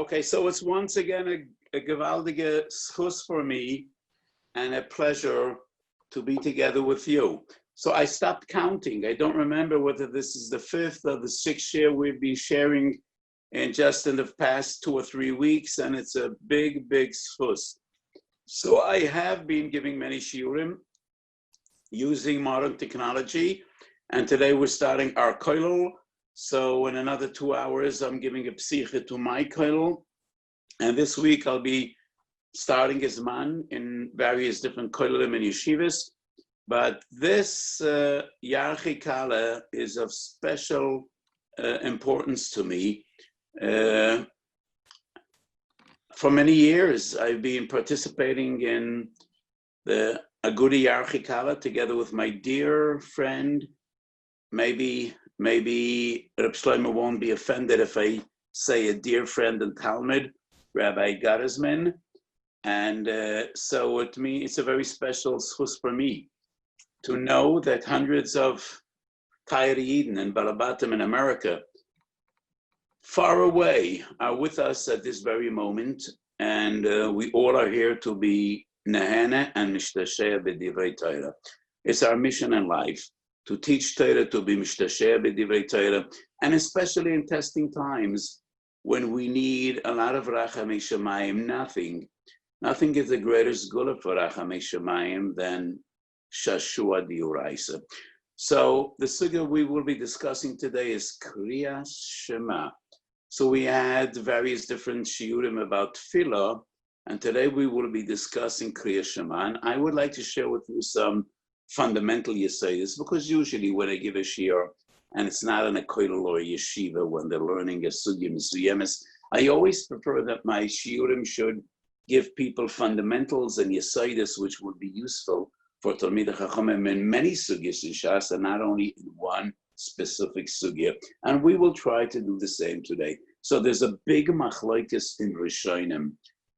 Okay, so it's once again a gewaltige schus for me and a pleasure to be together with you. So I stopped counting. I don't remember whether this is the 5th or the 6th year we've been sharing in the past 2 or 3 weeks, and it's a big, big schus. So I have been giving many shiurim using modern technology, and today we're starting our kollel. So in another 2 hours, I'm giving a psiche to my kollel, and this week I'll be starting as man in various different kollelim and yeshivas. But this Yarchei Kallah is of special importance to me. For many years, I've been participating in the Agudi Yarchei Kallah together with my dear friend. Maybe Reb Shlomo won't be offended if I say a dear friend and Talmud, Rabbi Garazman. And so it's a very special schus for me to know that hundreds of Tayri and Balabatim in America far away are with us at this very moment, and we all are here to be Nehene and Mishtasheh b'divrei Torah. It's our mission in life to teach Torah, to be Mishtasheh b'divrei Torah, and especially in testing times when we need a lot of Rachamei Shemayim. Nothing is the greatest gula for Rachamei Shemayim than Shashua Diuraisa. So the sugya we will be discussing today is Kriyas Shema. So we had various different shiurim about tefillah, and today we will be discussing Kriyas Shema. And I would like to share with you some fundamental yesodis, because usually when I give a shiur, and it's not in a kollel or a yeshiva when they're learning a sugya misuyemes, I always prefer that my shiurim should give people fundamentals and yesodis which would be useful for Talmidei Chachamim in many sugyas in Shas, and not only in one specific sugya. And we will try to do the same today. So there's a big machlokes in Rishonim.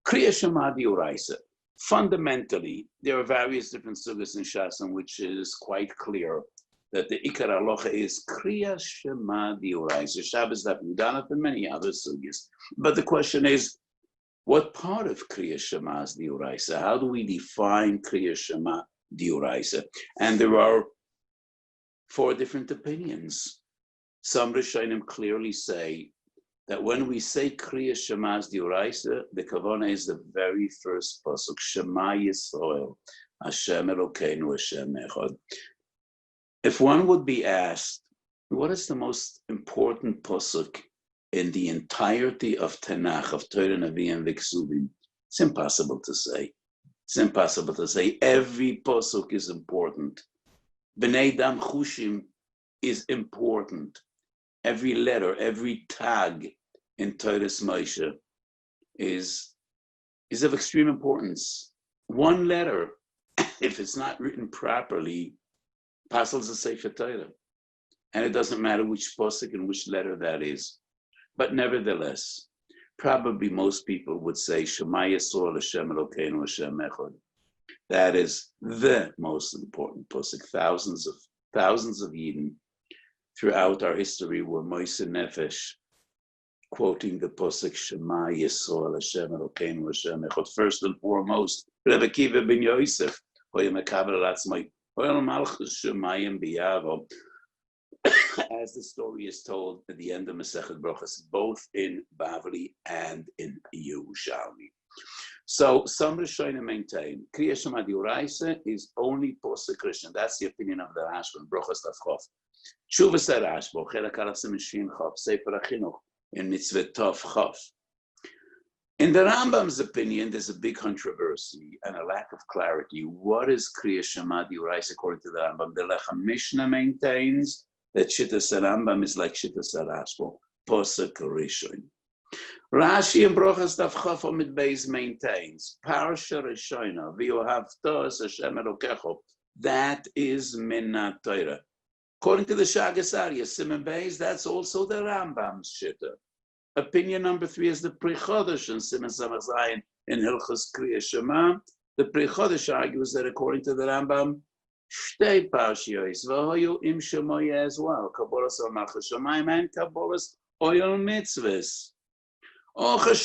Kriyas Shema Diuraisa. Fundamentally, there are various different sugyas in Shas in which it is quite clear that the Ikar Halacha is Kriyas Shema Diuraisa. Shabbos Daf Yudanat and many other sugyas. But the question is, what part of Kriyas Shema is Diuraisa? How do we define Kriyas Shema Diuraisa? And there are 4 different opinions. Some Rishonim clearly say that when we say Kriyas Shema Diuraisa, the kavanah is the very first pasuk, Shema Yisrael, Hashem Elokeinu, Hashem Echad. If one would be asked, what is the most important pasuk in the entirety of Tanakh, of Torah, Nevi'im, and V'Ksuvim? It's impossible to say. It's impossible to say. Every pasuk is important. B'nei Dam Chushim is important. Every letter, every tag in Torah's Moshe is of extreme importance. One letter, if it's not written properly, passes a Sefer Torah. And it doesn't matter which pasuk and which letter that is. But nevertheless, probably most people would say, Shema Yisrael, Hashem Elokeinu, Hashem Echad. That is the most important pasuk. Thousands of Yidden throughout our history were Moise Nefesh, quoting the pasuk Shema Yisrael Hashem Elokeinu Hashem Echad. First and foremost, Rebbe Kiva ben Yosef, Hoya Mekabel Alatzmai, Hoya Malchus Shemayim Biyavo, as the story is told at the end of Masechet Brachos, both in Bavli and in Yerushalmi. So some Rishonim maintain Kriyas Shema Diuraisa is only post-Christian. That's the opinion of the Rashba, Brachos Daf Chof. Shuvas Rashba, Chelak Aleph Siman Shin Chof, Sefer HaChinuch, in Mitzvah Tov Chof. In the Rambam's opinion, there's a big controversy and a lack of clarity. What is Kriyas Shema Diuraisa according to the Rambam? The Lechem Mishnah maintains that Shittas Rambam is like Shittas Rashba, Posek Rishon. Rashi and Brochas Daf Chaf Amid Beis maintains Parsha Rishona V'yohavta es Hashem Elokecho. That is Minat Torah. According to the Shagas Aryeh, Siman Beis, that's also the Rambam's Shitta. Opinion number 3 is the Pri Chodesh and Siman Samach Zayin in Hilchos Kriyas Shema. The Pri Chodesh argues that according to the Rambam, Shtei Parshiyos v'hoyu im Shemoyeh as well. Kabbalas al Malchus Shemayim and Kabbalas Oyel Mitzvahs. Once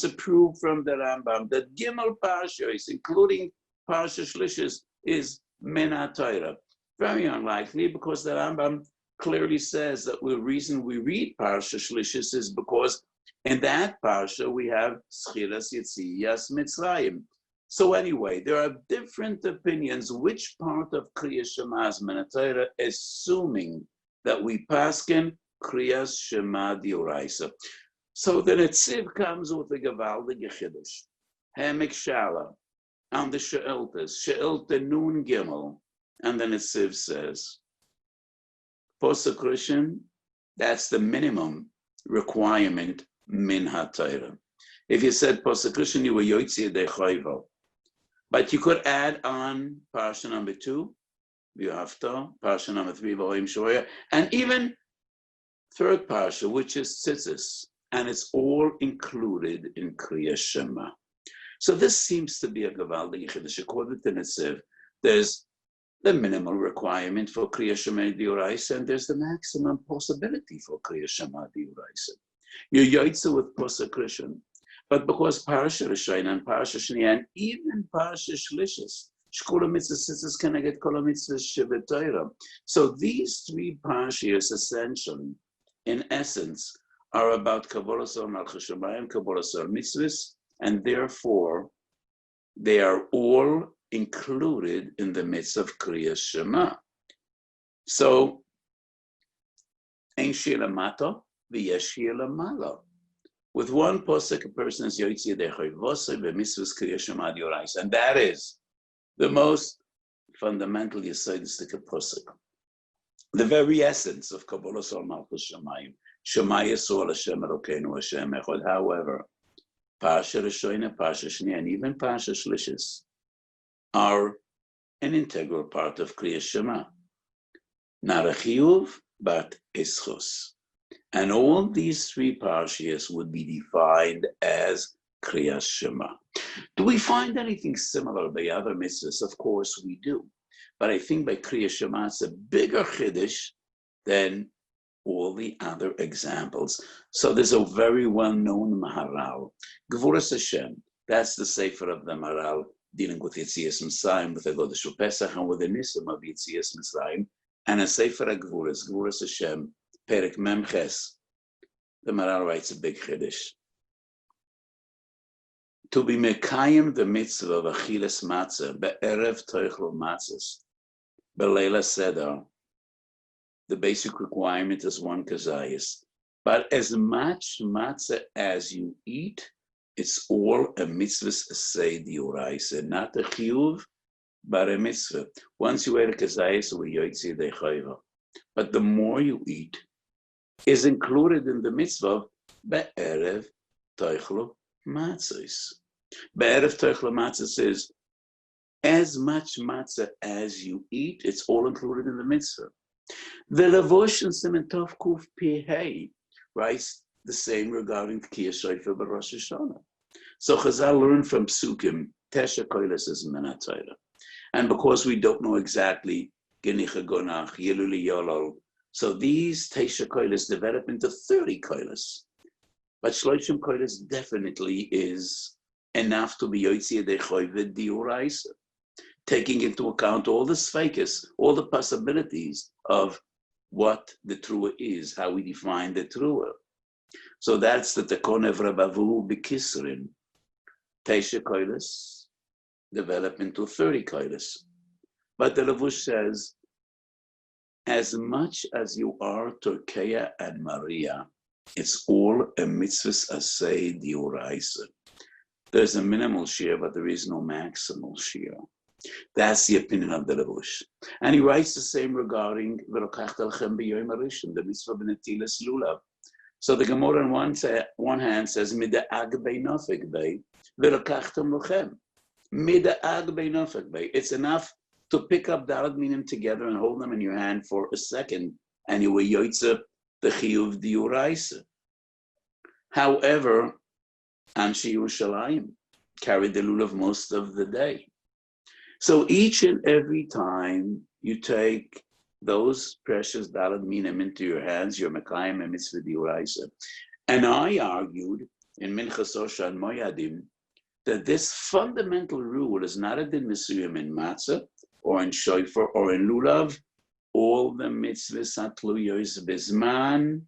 approved from the Rambam that Gimel Parshas, including Parsha Shlishis, is Min HaTorah. Very unlikely, because the Rambam clearly says that the reason we read Parsha Shlishis is because in that Parsha we have Schiras Yetzias Mitzrayim. So anyway, there are different opinions which part of Kriyas Shema is Min HaTorah, assuming that we paskin Kriyas Shema D'Oraisa. So the Netziv comes with a gewaldige Chiddush. Hemek Shala, on the She'iltas, She'ilta Nun Gimel, and the Netziv says, Posuk Rishon, that's the minimum requirement Min HaTorah. If you said Posuk Rishon, you were Yotzei Yedei Chayvo. But you could add on Parsha number 2, V'Yohavta, Parsha number 3, V'Oim Shoya, and even third Parsha, which is Tzitzis, and it's all included in Kriyas Shema. So this seems to be a Gavaldi Chiddush. According to Netziv, there's the minimal requirement for Kriyas Shema D'Oraisa, and there's the maximum possibility for Kriyas Shema D'Oraisa. You're Yotzei with Posuk Rishon, but because Parsha Rishon and Parsha Sheni and even Parsha Shlishis, Shkula Mitzvah Tzitzis can get Kol Mitzvah Shevet Torah. So these three Parshas essentially, in essence, are about Kabbalah Sor Malchus Shamayim, Kabbalah Sor Mitzvahs, and therefore they are all included in the midst of Kriyas Shema. So, Ein Shir Lamata, V'yesh Shir Lamala. With one posuk, a person is Yotzei Yedei Chayvosei B'mitzvahs Kriyas Shema D'Oraisa, and that is the most fundamental Yesodistic posuk. The very essence of Kabbalah Sor Malchus Shamayim, Shema Yisrael Hashem Elokeinu Hashem Echad. However, Parsha Rishon, Parsha Sheni, and even Parsha Shlishis are an integral part of Kriyas Shema. Not a chiyuv, but ischus. And all these three parshas would be defined as Kriyas Shema. Do we find anything similar by other mitzvahs? Of course we do. But I think by Kriyas Shema it's a bigger chiddush than all the other examples. So there's a very well-known Maharal, Gvuras Hashem. That's the sefer of the Maharal dealing with Yetzias Mitzrayim, with the Godesh Pesach, and with the Nisim of Yetzias Mitzrayim, and a sefer of Gvuras Hashem, Perek Memches. The Maharal writes a big chiddush. To be mekayim the mitzvah of achilas matzah be'erev toichel matzahs be'leila seder. The basic requirement is one kazayas. But as much matzah as you eat, it's all a mitzvah asay d'oraisa, not a chiyuv, but a mitzvah. Once you ate a kazayas, we yotzei yedei chayva. But the more you eat is included in the mitzvah be'erev toichel matzahs. Be'erev toichel matzahs is as much matzah as you eat, it's all included in the mitzvah. The Levush and Siman Tov Kuf Pei writes the same regarding Tkiyah Shofar b'Rosh Hashanah. So Chazal learned from Psukim, Tesha Koiles is Min HaTorah. And because we don't know exactly Genicha Gonach, Yeluli Yolol, so these Tesha Koiles develop into 30 Koiles. But Shloshim Koiles definitely is enough to be Yotzei Yedei Chayva D'Oraisa, taking into account all the sfeikis, all the possibilities of what the trua is, how we define the trua. So that's the Tekonev Rabavu B'Kisrin. Teisha Koilis develop into 30 Koilis. But the Levush says, as much as you are Turkeya and Maria, it's all a mitzvah asay d'oraisa. There's a minimal share, but there is no maximal share. That's the opinion of the Levush. And he writes the same regarding the mitzvah b'netilas lulav. So the Gemara on one hand says, Mida'ag beinofik bei, v'lokachtem lochem. Mida'ag beinofik bei. It's enough to pick up dalad minim together and hold them in your hand for a second, and you will yotzei the chiyuv d'oraisa. However, Anshe Yerushalayim carried the lulav most of the day. So each and every time you take those precious dalad minim into your hands, you're mekayim a mitzvah d'oraisa. And I argued in Minchas Osha and Moyadim that this fundamental rule is not a din mesuyim in matzah or in shofar or in lulav. All the mitzvahs hatluyos bizman.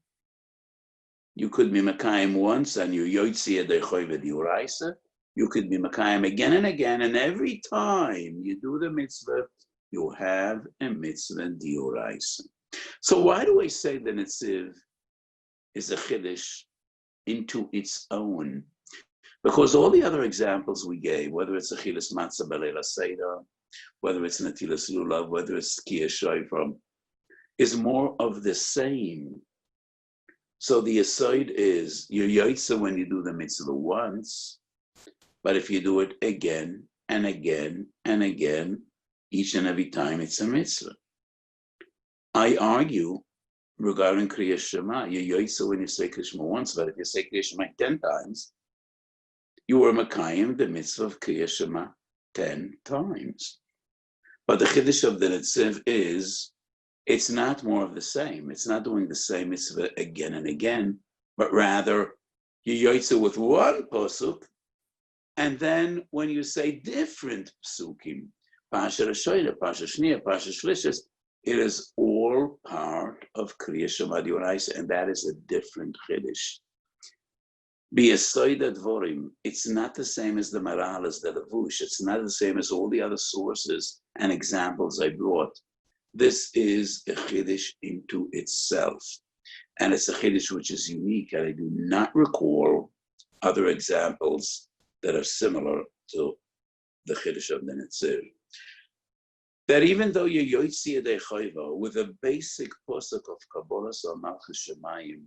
You could be Makayim once and you Yarchei Adeichoy V'Dioraisa. You could be Makayim again and again, and every time you do the mitzvah, you have a mitzvah Dioraisa. So why do I say the Netziv is a chiddush into its own? Because all the other examples we gave, whether it's a chilas matzah b'leila seder, whether it's netilas lulav, whether it's kiyah shofar, is more of the same. So the yesod is you're Yarchei when you do the mitzvah once, but if you do it again and again and again, each and every time it's a mitzvah. I argue regarding Kriyas Shema, you're Yarchei when you say Kriyas Shema once, but if you say Kriyas Shema 10 times, you were Makayim the mitzvah of Kriyas Shema 10 times. But the chiddush of the Netziv is, it's not more of the same. It's not doing the same mitzvah again and again, but rather you Yarchei with one pasuk, and then when you say different psukim, Pasha Rashoyda, Pasha Shniya, Pasha Shlishis, it is all part of Kriyas Shema Dioraisa, and that is a different chiddush. B'yesod advorim, it's not the same as the Maral, as the Levush. It's not the same as all the other sources and examples I brought. This is a chiddush into itself, and it's a chiddush which is unique, and I do not recall other examples that are similar to the chiddush of the Netziv. That even though you're Yarchei Adeichoy with a basic pasuk of Kabbalah or Malchus Shemayim,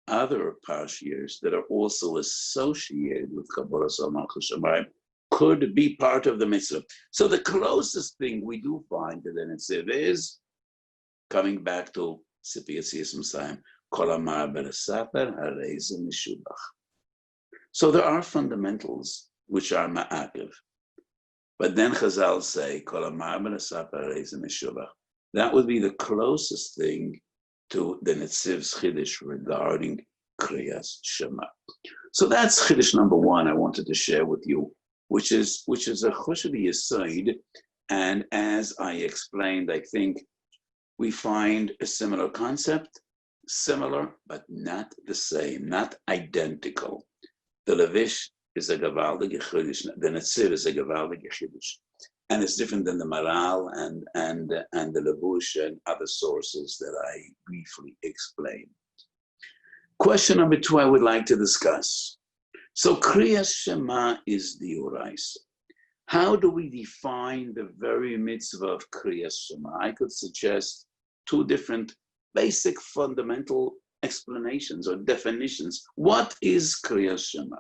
other parshiyos that are also associated with Kabbalah or Malchus Shemayim could be part of the mitzvah. So the closest thing we do find to the Netziv is coming back to Sipiyat Siyas Messiah, Kallah B'Saper HaRav Mishubach. So there are fundamentals which are ma'akev. But then Chazal say, Kallah B'Saper HaRav Mishubach. That would be the closest thing to the Netziv's chiddush regarding Kriyas Shema. So that's chiddush number one I wanted to share with you, which is a choshev yesod, and as I explained, I think we find a similar concept, similar but not the same, not identical. The Levish is a gavaldige chiddush, the Netziv is a gavaldige chiddush, and it's different than the Maral and the Levush and other sources that I briefly explained. Question number two I would like to discuss. So Kriyas Shema is Dioraisa. How do we define the very mitzvah of Kriyas Shema? I could suggest two different basic fundamental explanations or definitions. What is Kriyas Shema?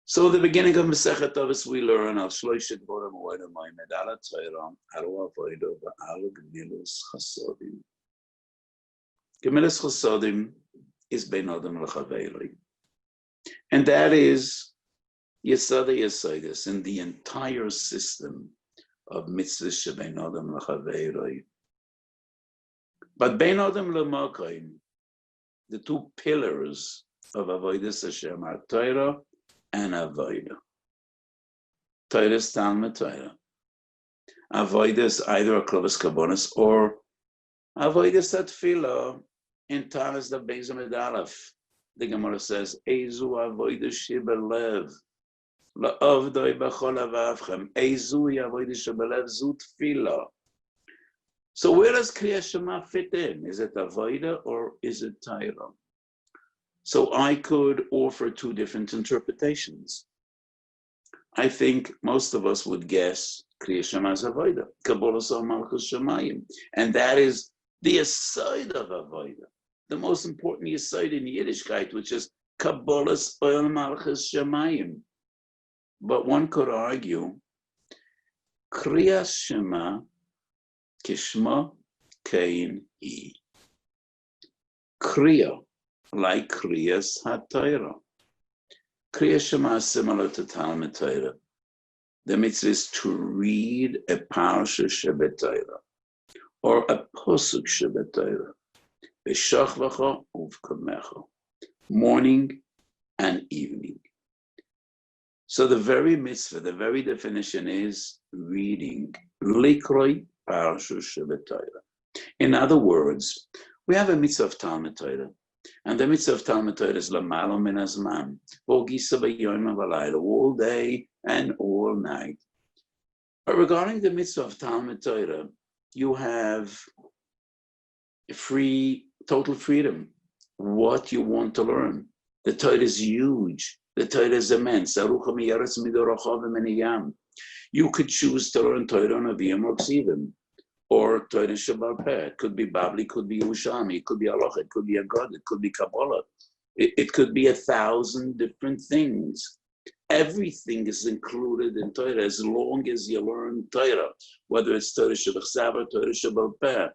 So the beginning of Masechet Avos we learn al shloishet dvarim u'oidem ma'amed ala Torah, al avodah v'al gemilas chasodim. Gemilas chasodim is bein adam l'chaveiroi. And that is Yesod HaYesodis in the entire system of mitzvahs shebein adam l'chaveiroi. But bein adam l'makom, the two pillars of avodas Hashem are Torah and avodah. Torah is Talmud Torah. Avodah is either a klavas kabonis or avodah is a tefillah in Taras the Beis Amid Aleph. The Gemara says, "Ezu avodah shebelev la'avdoi b'chol avavchem." Ezu avodah shebelev zu tefillah. So where does Kriyas Shema fit in? Is it avodah or is it Torah? So I could offer two different interpretations. I think most of us would guess Kriyas Shema is avodah, Kabbalah or Malchus Shemayim, and that is the yesod of avodah, the most important yesod in Yiddishkeit, which is Kabbalah or Malchus Shemayim. But one could argue Kriyas Shema kishma kein hi. Kriya, like Kriyas HaTorah. Kriyas Shema is similar to Talmud Torah. The mitzvah is to read a parsha shebet-Torah or a posuk shebet-Torah. V'shachvacha uvkamecha. morning and evening. So the very mitzvah, the very definition is reading. Likroi parsha shebetorah. In other words, we have a mitzvah of Talmud Torah, and the mitzvah of Talmud Torah is lamalo min hazman, v'ogisa b'yom v'layla, all day and all night. But regarding the mitzvah of Talmud Torah, you have total freedom. What you want to learn. The Torah is huge. The Torah is immense. You could choose to learn Torah on Aviyam or Ksivim, or Torah Shabbat Peh. It could be Babli, it could be Yerushalmi, it could be Halacha, it could be Agad, it could be Kabbalah. It could be 1,000 different things. Everything is included in Torah as long as you learn Torah, whether it's Torah Shabbat or Torah Shabbat Peh.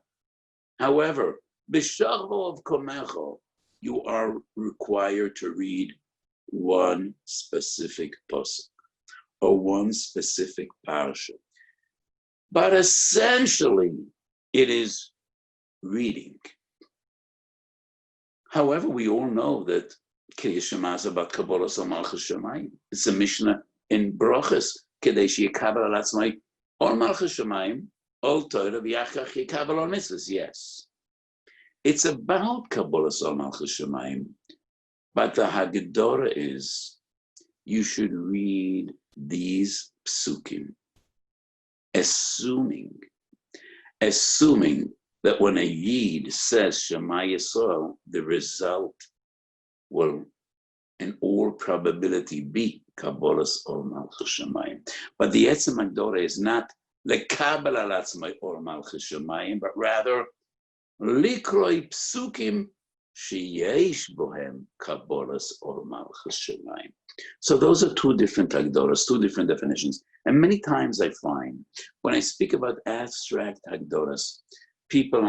However, B'Shachvo of Komecho, you are required to read one specific pasuk or one specific parsha. But essentially, it is reading. However, we all know that Kriyas Shema is about Kabbalah Malchus Shemayim. It's a Mishnah in Brachas, Kedei sheyikabel al atzmai ol Malchus Shemayim, ol Torah v'yachach yikabel al mitzvahs. Yes. It's about Kabbalah Malchus Shemayim, but the Haggadah is you should read these psukim, assuming that when a Yid says Shema Yisrael, the result will, in all probability, be Kabbalah Malchus Shemayim. But the Etzem Haggadah is not lekabel al atzmai or Malchus Shemayim, but rather Likroi psukim sheyesh bohem kabbalas or malchus shemayim. So those are two different hagdoras, two different definitions. And many times I find when I speak about abstract hagdoras, people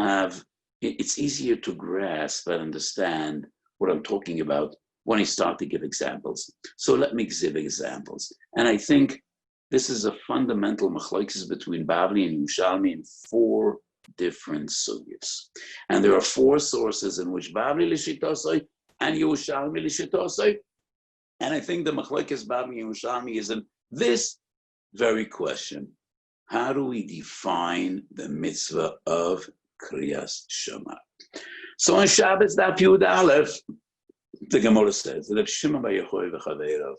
it's easier to grasp and understand what I'm talking about when I start to give examples. So let me give examples. And I think this is a fundamental machlokes between Bavli and Yerushalmi in 4 different sugyas. And there are 4 sources in which Bavli l'shitosai and Yerushalmi l'shitosai. And I think the machlokes Bavli and Yerushalmi is in this very question. How do we define the mitzvah of Kriyas Shema? So on Shabbos Daf Yud Aleph, the Gemara says that Shimon bar Yochai v'chaveirav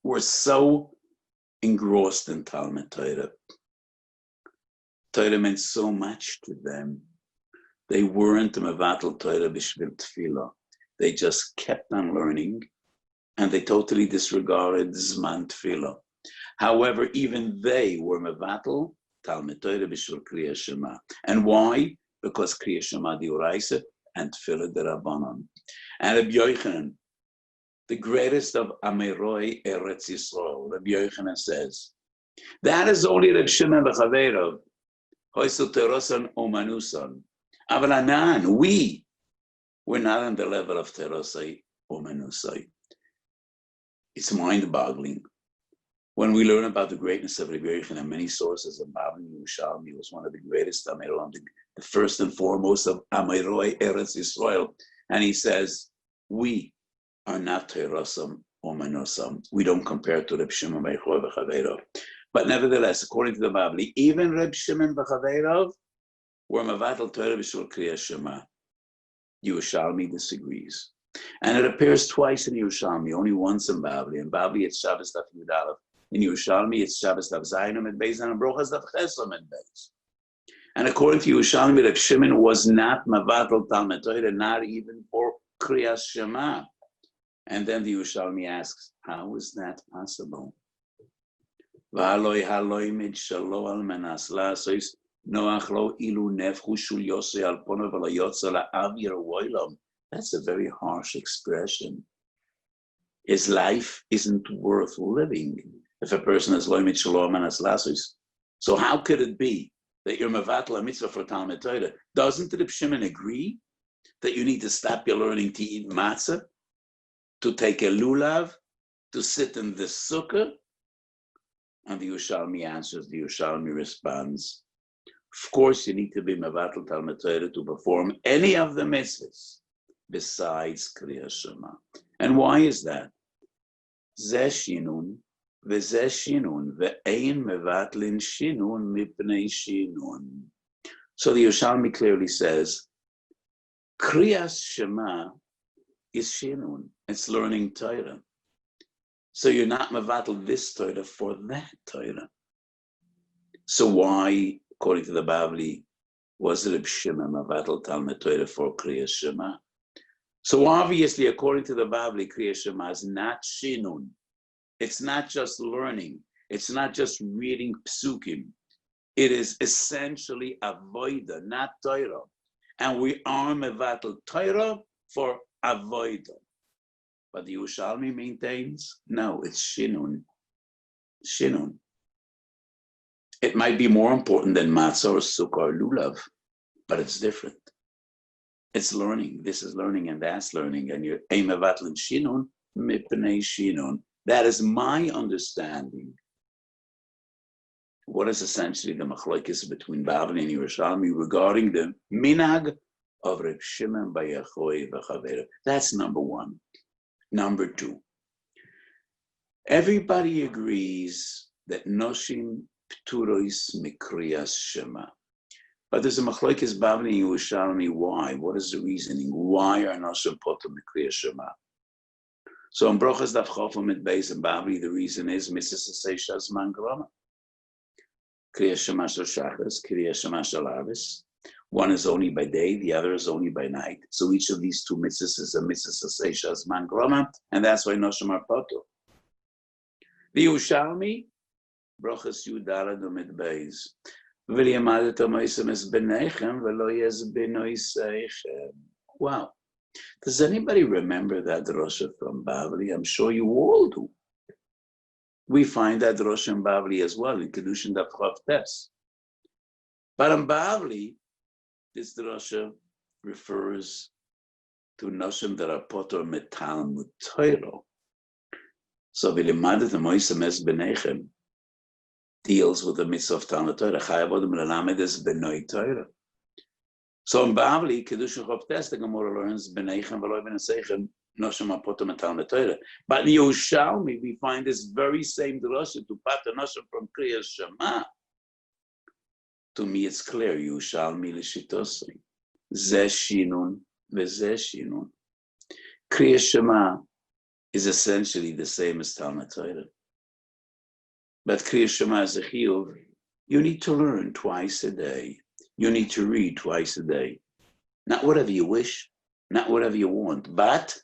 were so engrossed in Talmud Torah. Torah meant so much to them. They weren't mevatel Torah b'shvil tefillah. They just kept on learning, and they totally disregarded zman tefillah. However, even they were mevatel Talmud Torah b'shvil Kriyas Shema. And why? Because Kriyas Shema d'oraisa and tefillah d'Rabbanan. And Rabbi Yochanan, the greatest of Amiroi Eretz Yisrael, Rabbi Yochanan says, that is only Reb Shimon b'chaveirav. We were not on the level of terosai or manusai. It's mind-boggling. When we learn about the greatness of Rabbi Yochanan, and many sources of Bavli Yerushalmi was one of the greatest Amiroi, the first and foremost of Amiroi Eretz Yisrael, and he says, we are not terosam or manusam. We don't compare to Reb Shimon bar Yochai v'chaveirav. But nevertheless, according to the Bavli, even Reb Shimon v'chaveirav were mevatel Torah b'shvil Kriyas Shema. Yerushalmi disagrees. And it appears twice in Yerushalmi, only once in Bavli. In Bavli, it's Shabbos Daf Yud Aleph. In Yerushalmi, it's Shabbos Daf Zayin Amid Beis and Brochas Daf Ches Amid Beis. And according to Yerushalmi, Reb Shimon was not mevatel Talmud Torah, not even for Kriyas Shema. And then the Yerushalmi asks, how is that possible? V'haloi haloimid shalo al menas la'asois noach lo ilu nefchu shul yosei al pono v'layotza la'avir oilam. That's a very harsh expression. His life isn't worth living if a person is loimid shalo al menas la'asois. So how could it be that you're mevatel a mitzvah for Talmud Torah? Doesn't Reb Shimon agree that you need to stop your learning to eat matzah, to take a lulav, to sit in the sukkah? And the Yerushalmi answers, the Yerushalmi responds, of course you need to be mevatel Talmud Torah to perform any of the mitzvahs, besides Kriyas Shema. And why is that? Zeh shinun, v'zeh shinun, ve'ein mevatlin shinun mipnei shinun. So the Yerushalmi clearly says, Kriyas Shema is shinun. It's learning Torah. So you're not mevatel this Torah for that Torah. So why, according to the Bavli, was Reb Shimon mevatel Talmud Torah for Kriyas Shema? So obviously, according to the Bavli, Kriyas Shema is not shinun. It's not just learning. It's not just reading psukim. It is essentially avoida, not Torah. And we are mevatel Torah for avoida. But the Yerushalmi maintains, no, it's shinun. Shinun. It might be more important than matzah or sukkah or lulav, but it's different. It's learning. This is learning and that's learning. And you're mevatel shinun mipnei shinun. That is my understanding. What is essentially the machlokes between Bavli and Yerushalmi regarding the minhag of Reb Shimon bar Yochai v'chaveru. That's number one. Number two, everybody agrees that noshim pturos mikriyas Shema. But there's a machlokes Bavli and Yerushalmi. Why? What is the reasoning? Why are noshim poter mikriyas Shema? So in Brochas Daf Chofam mit Beis and Bavli, the reason is Mrs. Seishas Man Grama. Kriyas Shema Shel Shachas, Kriyas Shema Shel Arvis. One is only by day, the other is only by night. So each of these two mitzvahs is a mitzvah Seishas Man Grama, and that's why Noshim are poter. The Yerushalmi, Brochas Yudala Domit Beis. V'liyamat Amoisem es benechem v'lo yes benoiseichem. Wow. Does anybody remember that drosha from Bavli? I'm sure you all do. We find that drosha in Bavli as well, in Kedushin Daf Chav Tes. But in Bavli, this drosha refers to noshim that are poter metalmud Torah. So v'limadet amoisem es benechem deals with the mitzvah of Talmud Torah. Chayav odem lelamed es benoi Torah. So in Bavli, Kedushin Chav Tes, the Gemara learns benechem v'lo b'neseichem noshim apotem and Talmud Torah. But in Yerushalmi, we find this very same drasha to pater noshim from Kriyas Shema. To me, it's clear. Yerushalmi l'shitosri zeh shinun v'zeh shinun. Kriyas Shema is essentially the same as Talmud Torah. But Kriyas Shema is a chiyuv. You need to learn twice a day. You need to read twice a day. Not whatever you wish, not whatever you want, but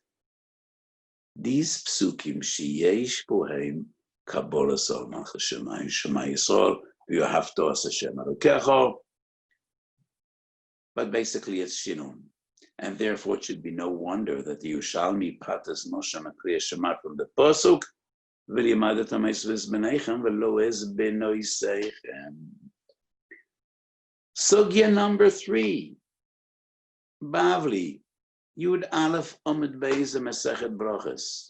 these psukim sheyesh bohem kabbalah sol malchus shemayim shema yisrael v'yohavto as Hashem elokecho. But basically it's shinun. And therefore it should be no wonder that the Yerushalmi patas nosham kriyas Shema from the pasuk v'limadet ha'meisves benechem v'lo es benoiseichem. Sugya number 3, Bavli, Yud Aleph Amud Beis Mesechet Brachos.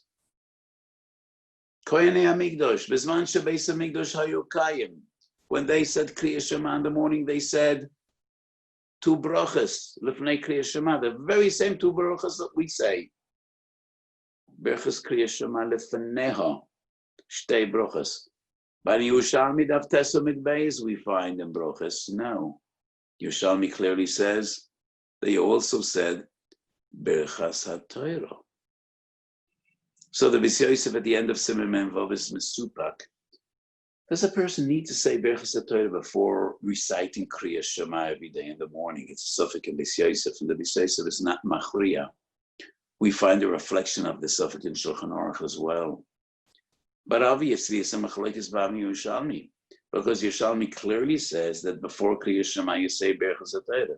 Kohenei Hamikdash, Bezman shebeis Hamikdash hayu kayim. When they said Kriyas Shema in the morning, they said 2 brachos, Lefnei Kriyas Shema, the very same 2 brachos that we say. Berachos Kriyas Shema lefneha, shtei brachos. But in Yerushalmi Daf Tes Amud Beis, we find in brachos, no. Yerushalmi clearly says, they also said, Berachas HaTorah. So the Beis Yosef at the end of Siman Mem Vav is Mesupak. Does a person need to say Berachas HaTorah before reciting Kriyas Shema every day in the morning? It's a suffix in Beis Yosef, and the Beis Yosef is not Machriya. We find a reflection of the suffix in Shulchan Aruch as well. But obviously, it's a machlokes Bavli Yerushalmi. Because Yerushalmi clearly says that before Kriyas Shema you say Berachas HaTorah.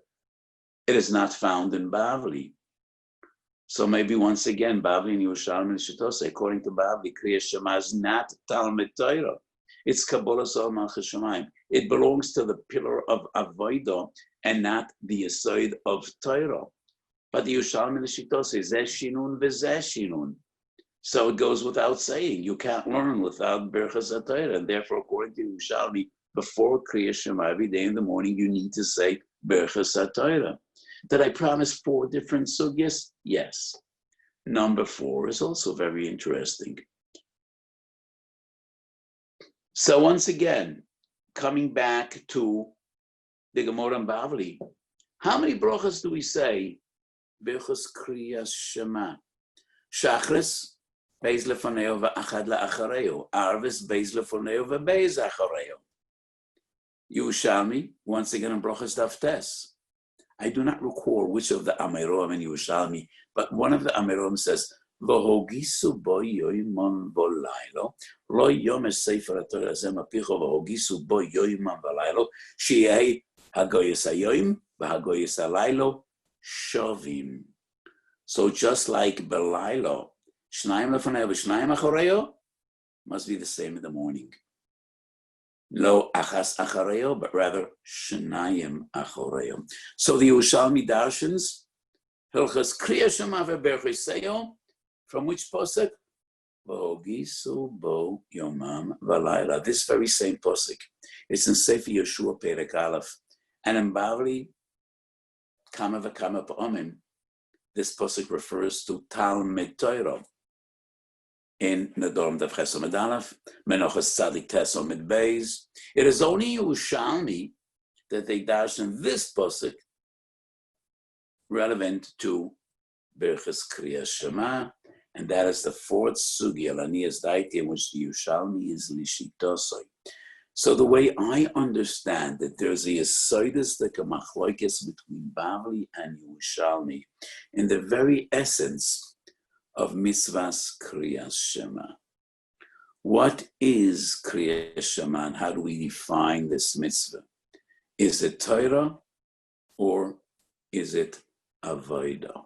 It is not found in Bavli. So maybe once again, Bavli and Yerushalmi and Shitose, according to Bavli, Kriyas Shema is not Talmud Torah. It's Kabbalah Sol Malchus Shemayim. It belongs to the pillar of Avodah and not the Yesod of Torah. But the Yerushalmi and Shitose, Zeh Shinun v'Zeh Shinun. So it goes without saying. You can't learn without Berachas HaTorah. And therefore, according to Yerushalmi, before Kriyas Shema every day in the morning, you need to say Berachas HaTorah. Did I promise 4 different sugyas? Yes. Number 4 is also very interesting. So once again, coming back to the Gemara and Bavli, how many brachas do we say? Birchas Kriyas Shema. Shachris, Beis lefoneo v'achad la'achareo. Arvis, Beis lefoneo v'beis achareo. Yerushalmi, once again in brachas Daf Tes. I do not recall which of the Ameroim in Yerushalmi, but one of the Ameroim says, V'hogisu bo yoimon v'laylo, lo yom es sefer haTorah hazeh mapicho v'hogisu bo yoimon v'laylo, she'yeh hagoyes hayoim v'hagoyes halaylo shovim. So just like Belaylo, Shnayim lefoneo v'shnayim achareo, must be the same in the morning. Lo achas achareo, but rather Shnayim achareo. So the Yerushalmi darshans, Hilchas Kriyas Shema v'berchiseyo, from which posuk? V'hogisu bo yomam v'layla. This very same posuk. It's in Sefer Yeshua Perek Aleph. And in Bavli, Kama v'kama pa'omim, this posuk refers to Talmid Torah. In Nedorim Daf Ches Amud Aleph, Menachos Tzadik Tes Amud Beis. It is only Yerushalmi that they darshan this posuk relevant to Birchas Kriyas Shema, and that is the 4th sugya, Lanias Daiti, in which the Yerushalmi is Lishitosoi. So the way I understand that there's a yesodistic machlokes between Bavli and Yerushalmi in the very essence of mitzvahs Kriyas Shema. What is Kriyas Shema and how do we define this mitzvah? Is it Torah or is it Avodah?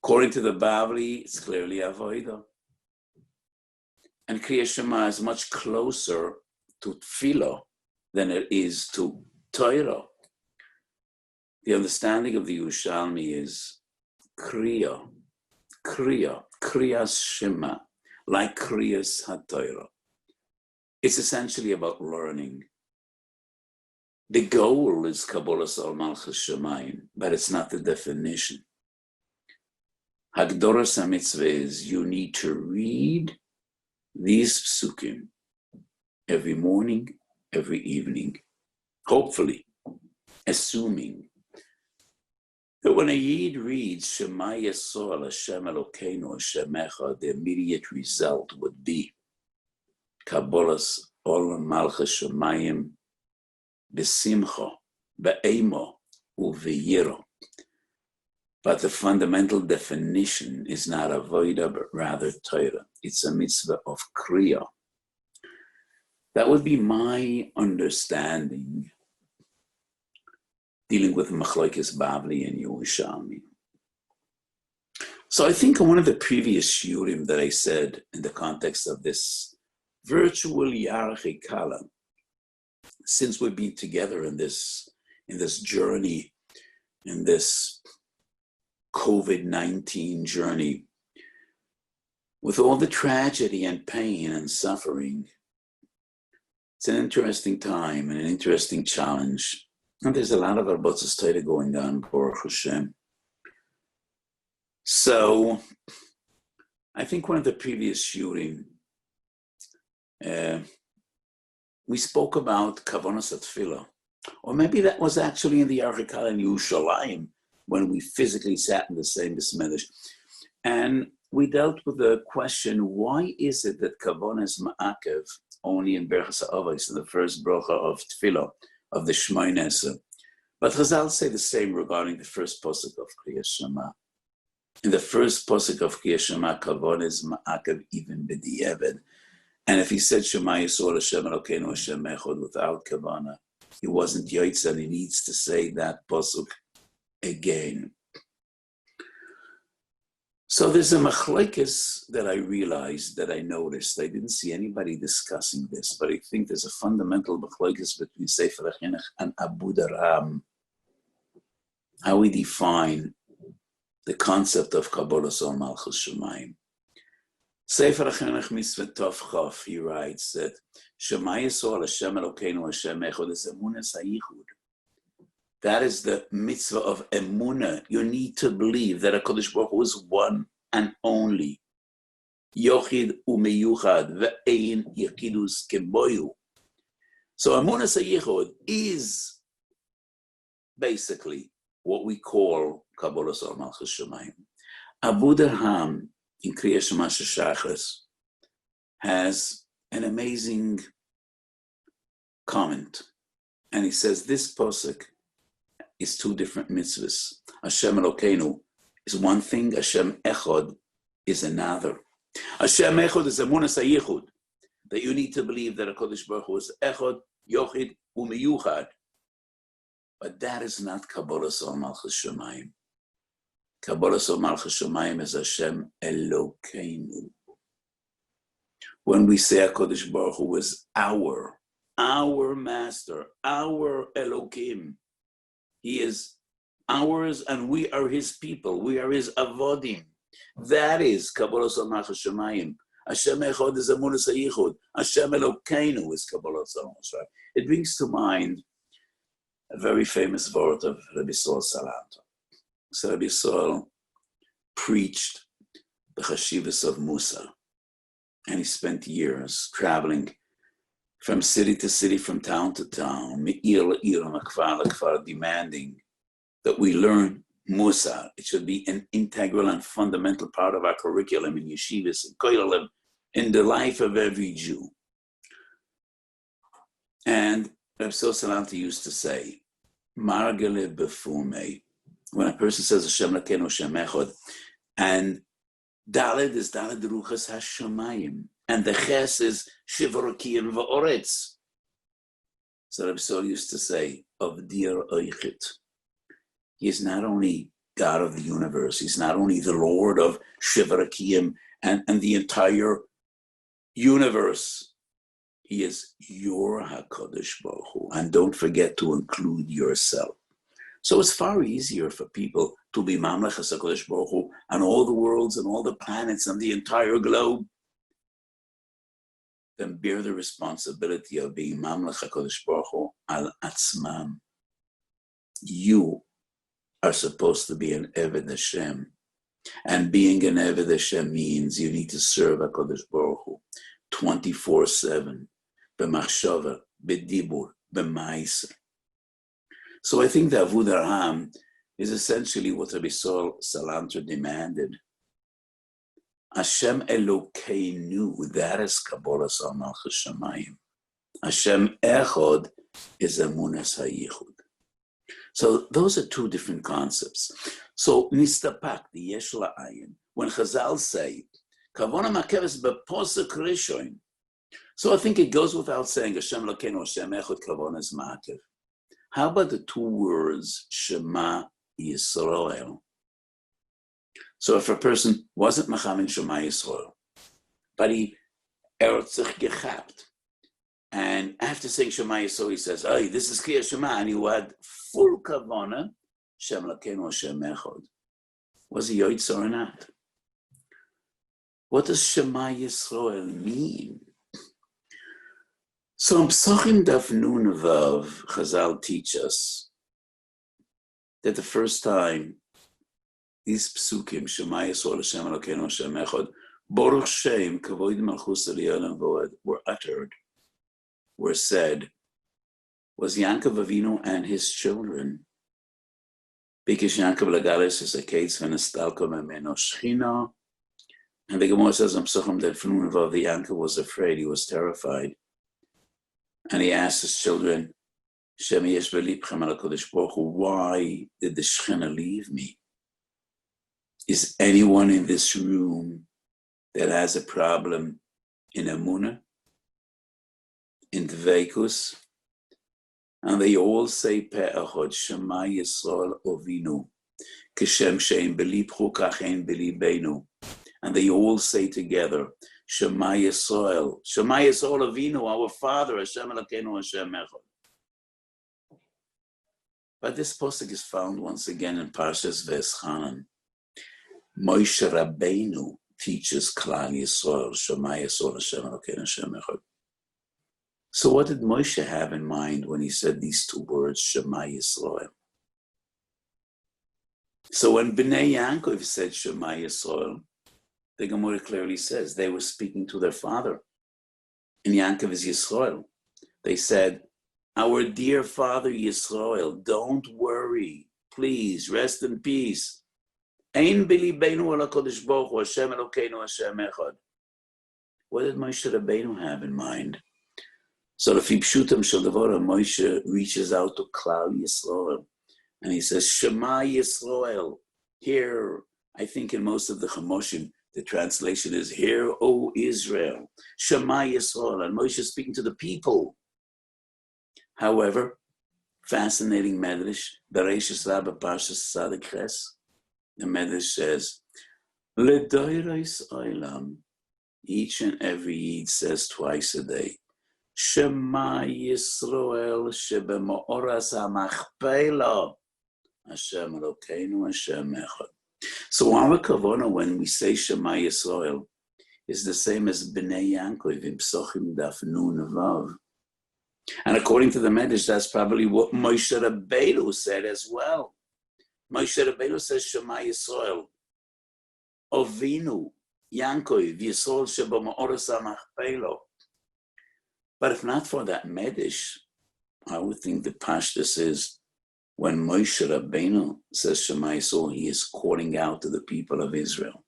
According to the Bavli, it's clearly Avodah. And Kriyas Shema is much closer to Tefillah than it is to Torah. The understanding of the Yerushalmi is Kriyas Shema, like Kriyas HaTorah. It's essentially about learning. The goal is Kabbalas al Malchus Shemayim, but it's not the definition. Hagdoras HaMitzvah is you need to read these psukim every morning, every evening, hopefully, assuming that when a Yid reads Shema Yisrael Hashem Elokeinu Hashem Echad, the immediate result would be Kabbalas Ol Malchus Shemayim B'simcha, B'eimo, U'v'yiro. But the fundamental definition is not avodah, but rather Torah. It's a mitzvah of kriya. That would be my understanding dealing with Machlokes Bavli and Yerushalmi. So I think in one of the previous shiurim that I said in the context of this virtual Yarchei Kallah, since we've been together in this journey, in this COVID-19 journey, with all the tragedy and pain and suffering, it's an interesting time and an interesting challenge. And there's a lot of Arbotzos Torah going on, Baruch Hashem. So I think one of the previous shiurim, we spoke about Kavanas Tefillah, or maybe that was actually in the Yarchei Kallah in Yerushalayim when we physically sat in the same Bismillah. And we dealt with the question, why is it that Kavanah is ma'akev only in Berachas Avos, in the first bracha of Tefillah, of the Shemoneh Esrei? But Chazal say the same regarding the first pasuk of Kriyas Shema. In the first pasuk of Kriyas Shema, Kavanah is ma'akev even b'di'eved. And if he said Shema Yisrael Hashem Elokeinu Hashem Echad without Kavanah, he wasn't Yaitz, and he needs to say that pasuk again. So there's a machlokes that I realized, that I noticed. I didn't see anybody discussing this, but I think there's a fundamental machlokes between Sefer HaChinuch and Abu Daram, how we define the concept of Kabbalas Ol Malchus Shemayim. Sefer HaChinuch Mitzvah Tov Chaf, he writes that Shema Yisrael Hashem Elokeinu Hashem Echad is Emunas HaYichud. That is the mitzvah of emunah. You need to believe that HaKadosh Baruch Hu is one and only. Yochid umeyuchad ve'ein yechidus kemoyu. So emunah sayichud is basically what we call Kabbalah Sal Malchus Shemayim. Abu Darham in Kriyat Shema Shachris has an amazing comment, and he says this posuk is two different mitzvahs. Hashem Elokeinu is one thing, Hashem Echad is another. Hashem Echad is Emunah Sayichud, that you need to believe that HaKadosh Baruch Hu is Echad, Yochid, Umeyuchad. But that is not Kabbalah Sal Malchus Shemayim. Kabbalah Sal Malchus Shemayim is Hashem Elokeinu. When we say HaKadosh Baruch Hu is our master, our Elokim, he is ours and we are his people. We are his avodim. That is Kabbalah Sal Malchus Shemayim. Hashem Echad is Emunah Sayichud. Hashem Elokeinu is Kabbalah Sal Malchus Shemayim. It brings to mind a very famous word of Rabbi Yisrael Salanter. So Rabbi Yisrael preached the Chashivas of Musa, and he spent years traveling from city to city, from town to town, demanding that we learn Musa. It should be an integral and fundamental part of our curriculum in yeshivas and kollel, in the life of every Jew. And Rabbi Salanter used to say, Margele befume, when a person says Hashem Elokeinu Hashem Echad, and Daled is Daled Ruchas HaShamayim, and the Ches is Shivarokim Va'oretz. So Rabbi Saul used to say, of Dir Oichit. He is not only God of the universe, he's not only the Lord of Shivarokim and the entire universe. He is your HaKadosh Baruch Hu. And don't forget to include yourself. So it's far easier for people to be Mamlech HaKadosh Baruch Hu and all the worlds and all the planets and the entire globe than bear the responsibility of being Mamlech HaKadosh Baruch Hu al Atzmam. You are supposed to be an Eved Hashem. And being an Eved Hashem means you need to serve HaKadosh Baruch Hu 24/7. B'machshava, b'dibur, b'ma'aser. So I think that Abu Darham is essentially what Rabbi Salanter demanded. Hashem Elokeinu, that is Kabbalah Sal Malchus Shemayim. Hashem Echad is Emunah Sayichud. So those are two different concepts. So nistapak, the yesh la'ayin, when Chazal say, Kavona makeves b'posuk rishon. So I think it goes without saying, Hashem Elokeinu, Hashem Echad, Kavona is makev. How about the two words, Shema Yisrael? So if a person wasn't Machamin Shema Yisrael, but he erzich gechapt, and after saying Shema Yisrael, he says, "Hey, this is Kriyat Shema," and he had full kavana, Hashem Elokeinu, Hashem Echad. Was he Yoitzer or not? What does Shema Yisrael mean? So in Psachim Daf Nun Vav, Chazal teach us that the first time these psukim, Shema Yisrael, Hashem Elokeinu, Hashem Echad, Baruch Shem, Kavod Malchus Eliyah Vod, were uttered, were said, was Yaakov Avinu and his children. Because Yaakov Lagalis is a case when Estalko Memeno Shechina, and the Gemara says in Psachim Daf Nun Vav, the Yaakov was afraid, he was terrified. And he asked his children, why did the Shechina leave me? Is anyone in this room that has a problem in Emunah, in Dveikus? And they all say, Pe'achod, Shema Yisrael Ovinu, Kishem Shein Belibchu Kachein Belibenu. And they all say together, Shema Yisrael Avinu, our Father, Hashem Elokeinu, Hashem Echad. But this posuk is found once again in Parshas Veschanan. Moshe Rabbeinu teaches Klal Yisrael, Shema Yisrael, Hashem Elokeinu, Hashem Echad. So what did Moshe have in mind when he said these two words, Shema Yisrael? So when Bnei Yaakov said Shema Yisrael, the Gemara clearly says they were speaking to their father. And Yaakov is Yisrael. They said, our dear father Yisrael, don't worry. Please, rest in peace. Ein b'libeinu ala Kodesh Baruch Hu, Hashem Elokeinu, Hashem Echad. What did Moshe Rabbeinu have in mind? So the Pshutam Shel Devorah, Moshe reaches out to Klal Yisrael, and he says, Shema Yisrael. Here, I think in most of the Chamoshim, the translation is, Hear, O Israel. Shema Yisrael. And Moshe is speaking to the people. However, fascinating medrash, Bereishis Rabbah Parshas Tzadik Ches. The medrash says, L'doiros olam. Each and every Yid says twice a day, Shema Yisrael shebema'oras ha'machpelah, Hashem Elokeinu, Hashem Echad. So our kavanah when we say Shema Yisrael is the same as Bnei Yaakov in Psochim Daf Nun Vav. And according to the Medrash, that's probably what Moshe Rabbeinu said as well. Moshe Rabbeinu says Shema Yisrael, Ovinu, Yaakov, Yisrael shebema'oras ha'machpelah. But if not for that Medrash, I would think the Pashtus is when Moshe Rabbeinu says Shema Yisrael, he is calling out to the people of Israel.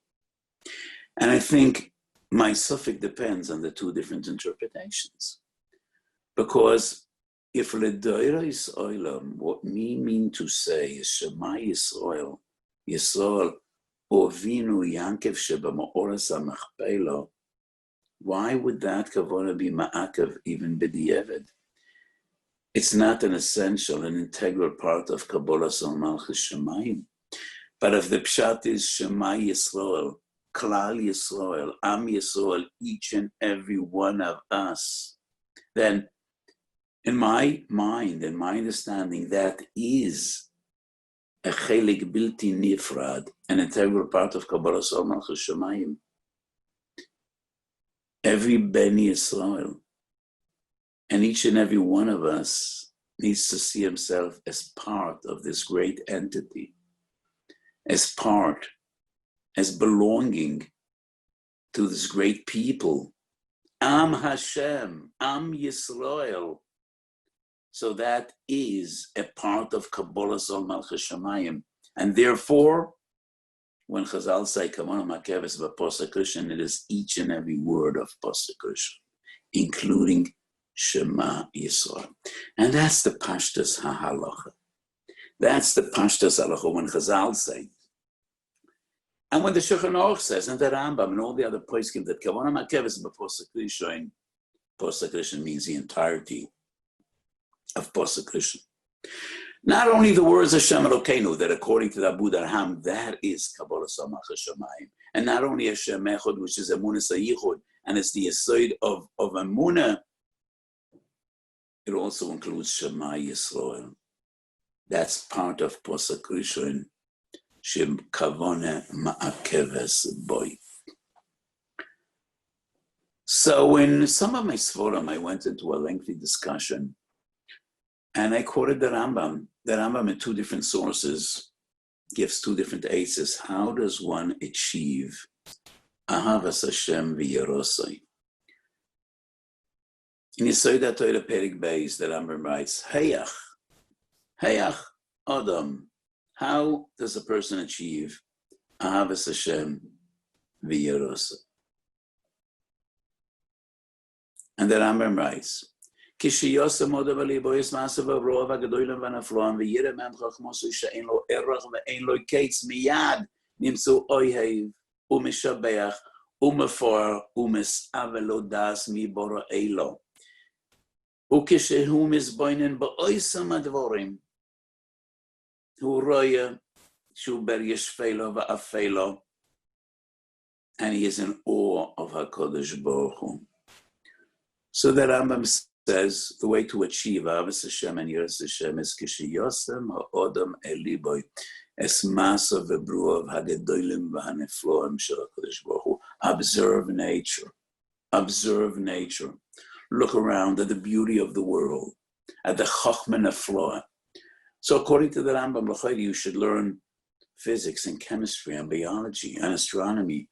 And I think my suffix depends on the two different interpretations. Because if L'doiros olam, what we mean to say is Shema Yisrael, Yisrael, Ovinu Yaakov shebema'oras ha'machpelah, why would that kavanah be ma'akav even b'di'evet? It's not an essential, an integral part of Kabbalah Sol Malchus Shemayim. But if the pshat is Shema Yisrael, Klal Yisrael, Am Yisrael, each and every one of us, then in my mind, in my understanding, that is a chelik bilti nifrad, an integral part of Kabbalah Sol Malchus Shemayim. Every Bnei Yisrael, and each and every one of us needs to see himself as part of this great entity, as part, as belonging to this great people. Am Hashem, Am Yisrael. So that is a part of Kabbalah Sol Malchus Shemayim. And therefore, when Chazal say, Kavanah Makeves v'Posek Rishon, it is each and every word of Posek Rishon, including Shema Yisrael. And that's the Pashtus HaHalacha. That's the Pashtus HaHalacha when Chazal say. And when the Shulchan Aruch says, and the Rambam and all the other poskim that Kavanah Makeves v'Posek Rishon, Posek Rishon means the entirety of Posek Rishon. Not only the words Hashem Elokeinu, that according to the Abu Darham, that is Kabbalah Sol Malchus Shemayim. And not only Hashem Echad, which is Emunah Sayichud, and it's the yesod of Emunah, it also includes Shema Yisrael. That's part of Posek Rishon, Shem Kavanah Ma'akeves Boy. So in some of my Sforim, I went into a lengthy discussion, and I quoted the Rambam. The Rambam in two different sources gives two different answers. How does one achieve Ahavas Hashem v'Yerosai? In Yesod HaTorah Perik Beis, the Rambam writes, Hayach Adam. How does a person achieve Ahavas Hashem v'Yerosai? And the Rambam writes, כשיוסם עוד בליבו יש מעשיו הרוע והגדולים והנפלאים וירא מהם חכמוסו שאין לו ערך ואין לו קץ מיד נמצאו אוהב ומשבח ומפואר ומסעה ולא דס מבוראי לו. וכשהוא מזבונן באויסם הדבורים הוא רואה שהוא בר ישפה לו ואפה לו, and he is in awe of HaKadosh Baruch Hu. So the Rambam says the way to achieve Ahavas Hashem and Yiras Hashem is Kishiyosem Ha'odam Eliboy Es Masa V'Bruav Hagedolim V'Hanefloim Shel HaKadosh Baruch Hu. Observe nature. Observe nature. Look around at the beauty of the world, at the Chachma Nefloa. So according to the Rambam, you should learn physics and chemistry and biology and astronomy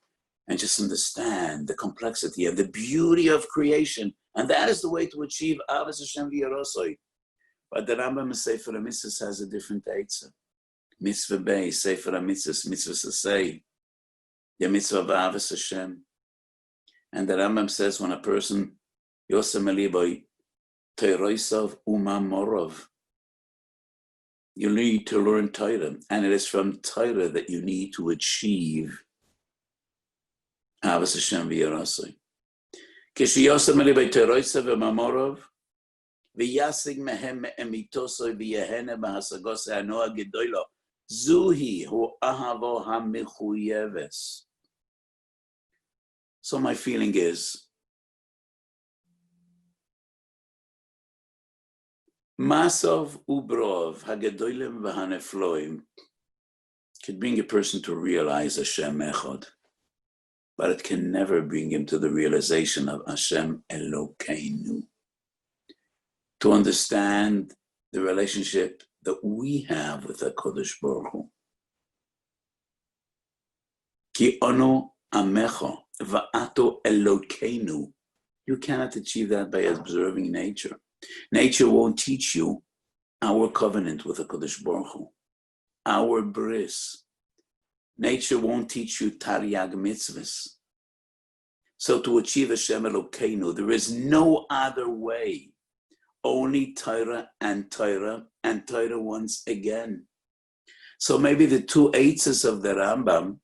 and just understand the complexity and the beauty of creation. And that is the way to achieve Avos Hashem v'Yarosoi. But the Rambam in Sefer HaMitzvos has a different Eitzah. Mitzvah Bey, Sefer HaMitzvos, Mitzvah Sasei, the Mitzvah of Avos Hashem. And the Rambam says when a person, Yosem Eliboy, Teiroisav Umam Morov, you need to learn Torah, and it is from Torah that you need to achieve Avos Hashem v'Yarosoi. Kishiyosem Eliboy Teiroisav Umam Morov, v'yasig mehem me'emitosoi v'yehene b'hasagosei hanoa gedoylo, zuhi hu ahavo hamichuyeves. So my feeling is, Masov ubrov hagedolim v'hanefloim could bring a person to realize Hashem Echad, but it can never bring him to the realization of Hashem Elokeinu. To understand the relationship that we have with HaKadosh Baruch Hu. Ki ono amecho va'ato Elokeinu. You cannot achieve that by observing nature. Nature won't teach you our covenant with HaKadosh Baruch Hu, our bris. Nature won't teach you Taryag mitzvahs. So to achieve Hashem Elokeinu, there is no other way. Only Torah and Torah and Torah once again. So maybe the two eitzes of the Rambam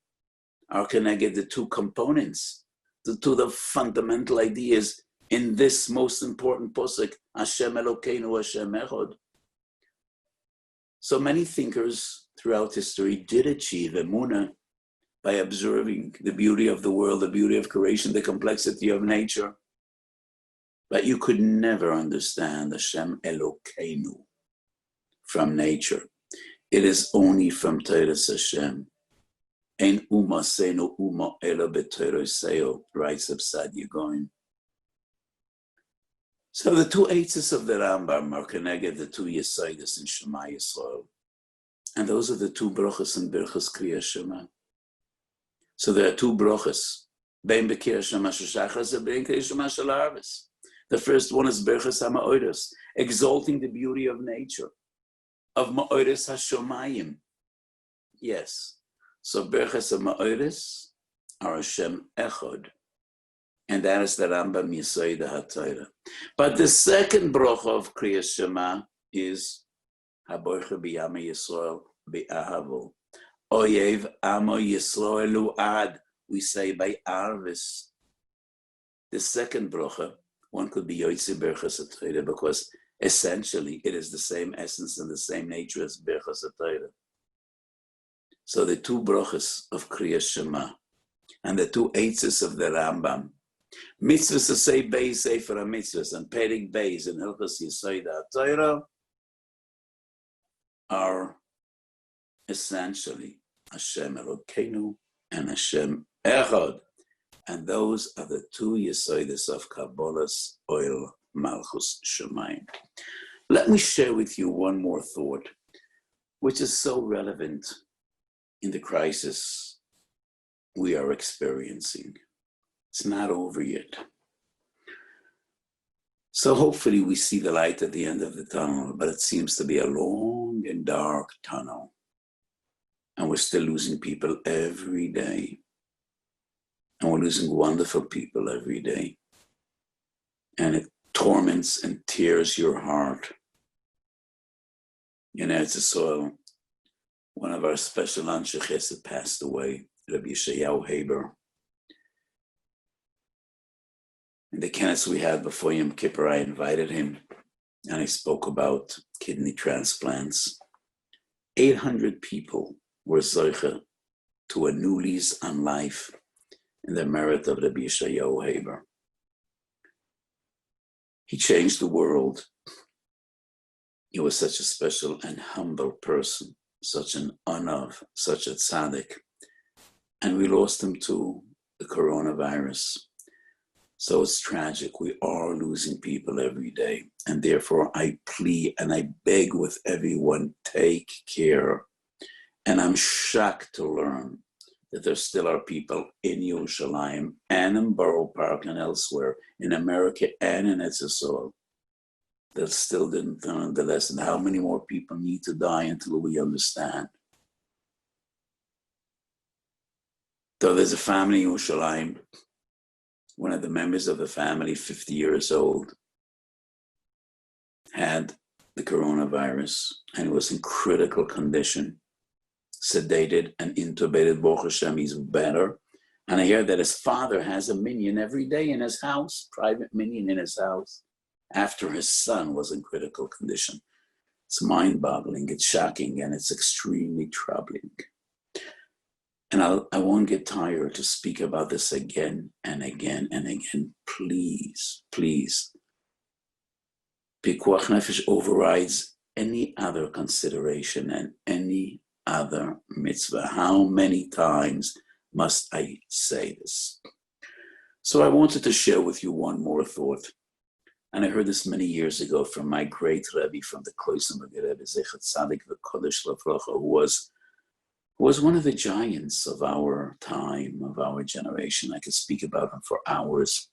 are connected, the two components, the fundamental ideas in this most important posuk, Hashem Elokeinu, Hashem Echad. So many thinkers throughout history did achieve emunah by observing the beauty of the world, the beauty of creation, the complexity of nature. But you could never understand Hashem Elokeinu from nature. It is only from Torah's Hashem. Ein uma senu uma elo b'Toroseo, writes Absad Yegoin. So the two eitzes of the Rambam are connected, the two Yesodis in Shema Yisrael. And those are the two brachas and birchas Kriya Shema. So there are two brachas. Bein b'Kriya Shema Shachas and bein Kriya Shema Shel Harvis. The first one is Berchas HaMa'oros, exalting the beauty of nature, of Ma'oros HaShomayim. Yes, so Berchas HaMa'oros are Hashem Echad, and that is the Rambam Yesod HaTorah. But the second bracha of Kriyas Shema is Haborcha B'Yama Yisrael B'Ahavo. Oyev Amo Yisraelu Ad, we say by Arvis. The second bracha, one could be Yoitzi Berchas HaTorah because essentially it is the same essence and the same nature as Berchas HaTorah. So the two brachas of Kriyas Shema and the two eitzes of the Rambam, mitzvahs to say Beis Sefer HaMitzvahs and Perik Beis and Hilchos Yesod HaTorah are essentially Hashem Elokeinu and Hashem Echad. And those are the two Yesodis of Kabbalah's Oil Malchus Shemayim. Let me share with you one more thought, which is so relevant in the crisis we are experiencing. It's not over yet. So hopefully we see the light at the end of the tunnel, but it seems to be a long and dark tunnel. And we're still losing people every day. And we're losing wonderful people every day. And it torments and tears your heart. In Eretz Yisrael, one of our special Anshe Chesed passed away, Rabbi Yeshayahu Haber. In the Kenneth we had before Yom Kippur, I invited him, and I spoke about kidney transplants. 800 people were zoiche to a new lease on life in the merit of Rabbi Yeshayahu Haber. He changed the world. He was such a special and humble person, such an anav, such a tzaddik. And we lost him to the coronavirus. So it's tragic. We are losing people every day. And therefore I plead and I beg with everyone, take care And I'm shocked to learn that there still are people in Yerushalayim and in Borough Park and elsewhere, in America and in Yisod, that still didn't learn the lesson. How many more people need to die until we understand? So there's a family in Yerushalayim. One of the members of the family, 50 years old, had the coronavirus and was in critical condition, sedated and intubated. Baruch Hashem, he's better. And I hear that his father has a minyan every day in his house, private minyan in his house, after his son was in critical condition. It's mind-boggling, it's shocking, and it's extremely troubling. And I won't get tired to speak about this again and again and again. Please, please. Pikuach Nefesh overrides any other consideration and any other mitzvah. How many times must I say this? So I wanted to share with you one more thought. And I heard this many years ago from my great Rebbe from the Kloisenberg Rebbe, Zechat Tzadik V'Kodesh Lefrocha, who was one of the giants of our time, of our generation. I could speak about him for hours.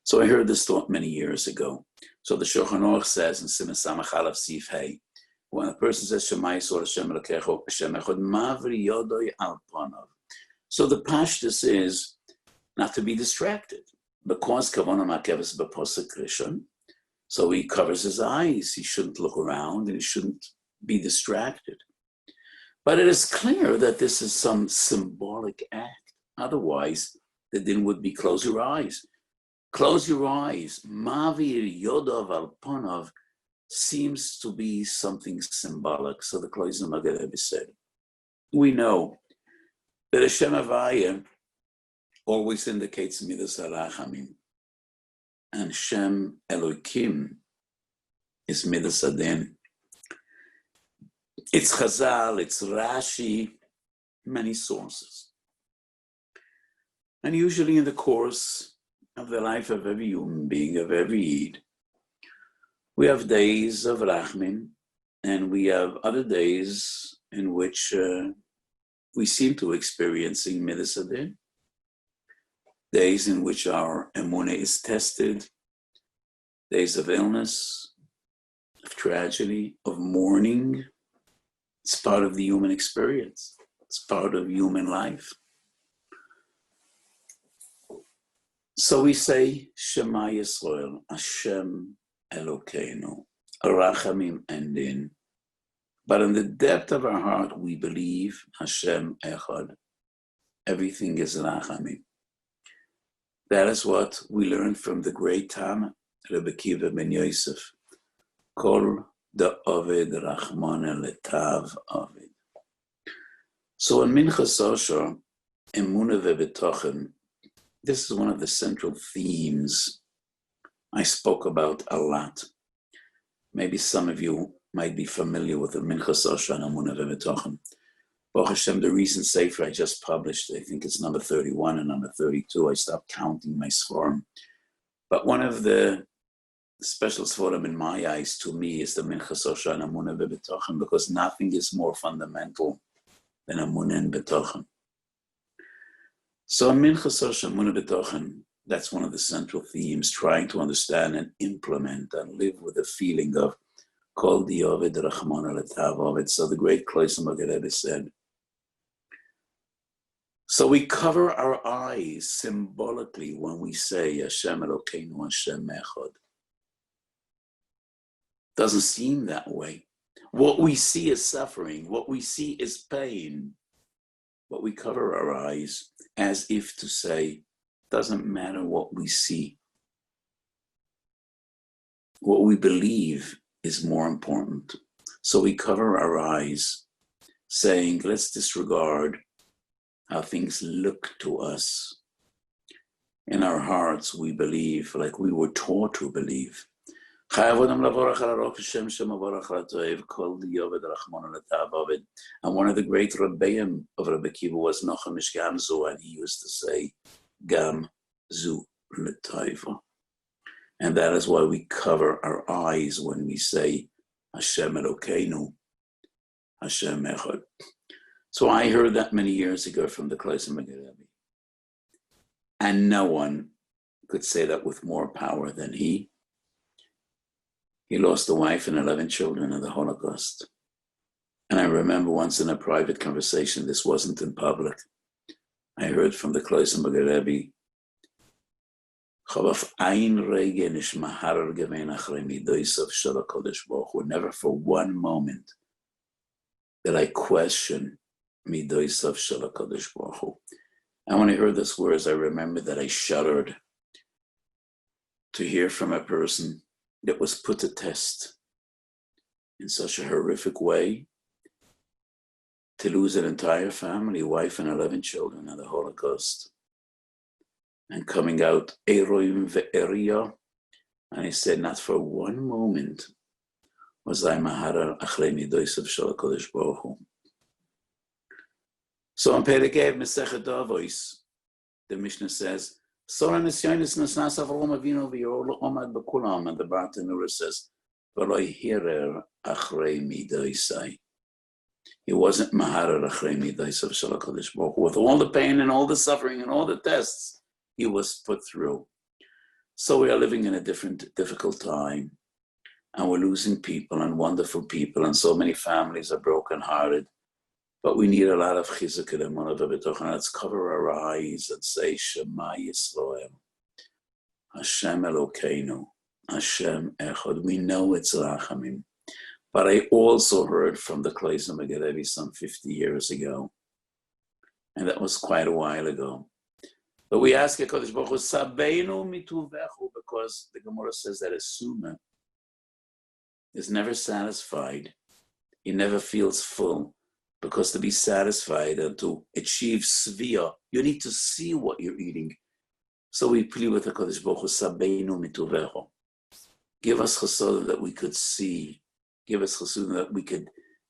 So I heard this thought many years ago. So the Shulchan Aruch says in Siman Samach Aleph Sif Hey, when a person says Shema Yisrael Hashem Elokecho Hashem Echad Mavri Yodoi Al Panav. So the pashtus is not to be distracted, because Kavanah Makeves B'Posek Rishon. So he covers his eyes. He shouldn't look around and he shouldn't be distracted. But it is clear that this is some symbolic act. Otherwise, the din would be close your eyes. Close your eyes. Mavir Yodov Al Panav seems to be something symbolic. So the Kloisenberg Rebbe said, we know that Hashem Havaya always indicates Midas HaRachamim, and Shem Elokim is Midas Adin. It's Chazal, it's Rashi, many sources. And usually in the course of the life of every human being, of every Yid, we have days of Rachmin, and we have other days in which we seem to experiencing Midas Adin. Days in which our emunah is tested, days of illness, of tragedy, of mourning. It's part of the human experience. It's part of human life. So we say, Shema Yisrael, Hashem Elokeinu, Rachamim Endin. But in the depth of our heart, we believe Hashem Echad. Everything is Rachamim. That is what we learned from the great Tana, Rebbe Kiva ben Yosef. Kol da Oved Rachmana Letav Oved. So in Minchas Osher, Emunah veBetochen, this is one of the central themes I spoke about a lot. Maybe some of you might be familiar with the Minchas Osher and Emunah veBetochen. Baruch Hashem, the recent sefer I just published, I think it's number 31 and number 32. I stopped counting my sforim. But one of the special sforim in my eyes, to me, is the Minchas Osher and Emunah veBetochen, because nothing is more fundamental than Emunah and Betochen. So in Minchas Osher, Emunah veBetochen, that's one of the central themes, trying to understand and implement and live with the feeling of Kol di Oved Rachmana Letav Oved. So the great Kloisenberg Rebbe said, so we cover our eyes symbolically when we say Hashem Elokeinu, Hashem Echad. Doesn't seem that way. What we see is suffering. What we see is pain. But we cover our eyes as if to say, doesn't matter what we see. What we believe is more important. So we cover our eyes, saying, let's disregard how things look to us. In our hearts, we believe like we were taught to believe. And one of the great Rebbeim of Rebbe Kiva was Nochamish Gamzu, and he used to say, Gam Zu L'Taiva. And that is why we cover our eyes when we say Hashem Elokeinu, Hashem Echad. So I heard that many years ago from the Kallah Rebbe. And no one could say that with more power than he. He lost a wife and 11 children in the Holocaust. And I remember once in a private conversation, this wasn't in public, I heard from the Kallah Rebbe, never for one moment did I question Midoisav Shel HaKadosh Baruch Hu. And when I heard those words, I remember that I shuddered to hear from a person that was put to test in such a horrific way, to lose an entire family, wife and 11 children in the Holocaust, and coming out Eroim ve'Eria. And he said, not for one moment was I Maharar Achrei Midoisav Shel HaKadosh Baruch Hu. So on Perek Ev Mesechet Avos, the Mishnah says, Sora Nisyonis Nasnas Avraham Avinu v'Yorol Omad B'Kulam, and the Bartanura says, V'loi Hirer Achrei Midoisai. He wasn't Maharar Achrei Midoisav Shel HaKadosh Baruch Hu. With all the pain and all the suffering and all the tests he was put through. So we are living in a difficult time, and we're losing people and wonderful people, and so many families are brokenhearted. But we need a lot of chizuk and emunah v'bitochen. Let's cover our eyes and say, Shema Yisrael, Hashem Elokeinu, Hashem Echad. We know it's Rachamim. But I also heard from the Kallah Rebbe some 50 years ago, and that was quite a while ago. But we ask HaKadosh Baruch Hu, Sabeinu mituvechu, because the Gemara says that a Suma is never satisfied. He never feels full. Because to be satisfied and to achieve svia, you need to see what you're eating. So we plead with HaKadosh Baruch Hu, Sabeinu mituvechu. Give us chasadim that we could see. Give us chasadim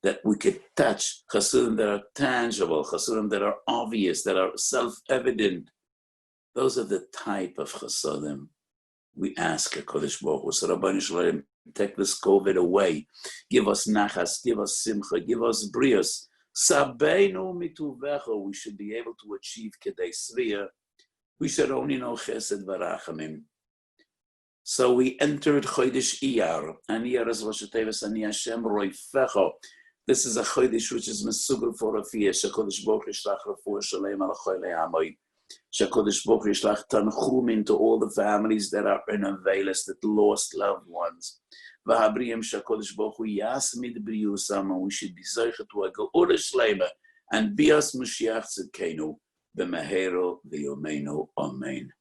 that we could touch. Chasadim that are tangible. Chasadim that are obvious, that are self-evident. Those are the type of chasadim we ask HaKadosh Baruch Hu. So Rabbeinu Shalom, take this COVID away. Give us nachas, give us simcha, give us brios. Sabeinu mituvecha, we should be able to achieve kedei sriya. We should only know chesed v'rachamim. So we entered Chodesh Iyar, and Iyar is Rosh Tevis Ani Hashem Roifecha. This is a Chodesh which is mesugal for a fiyah. Shekodesh Baruch Yishlach refuah shalem al choylei amoy. Shekodesh Baruch Yishlach tanchumim to all the families that are in availus, that lost loved ones. V'habriyim shekodesh Baruch Hu yasmid briyusam, and we should be zeicha to a geula shleima and bias Mashiach tzidkenu b'mehero v'yomeinu amen.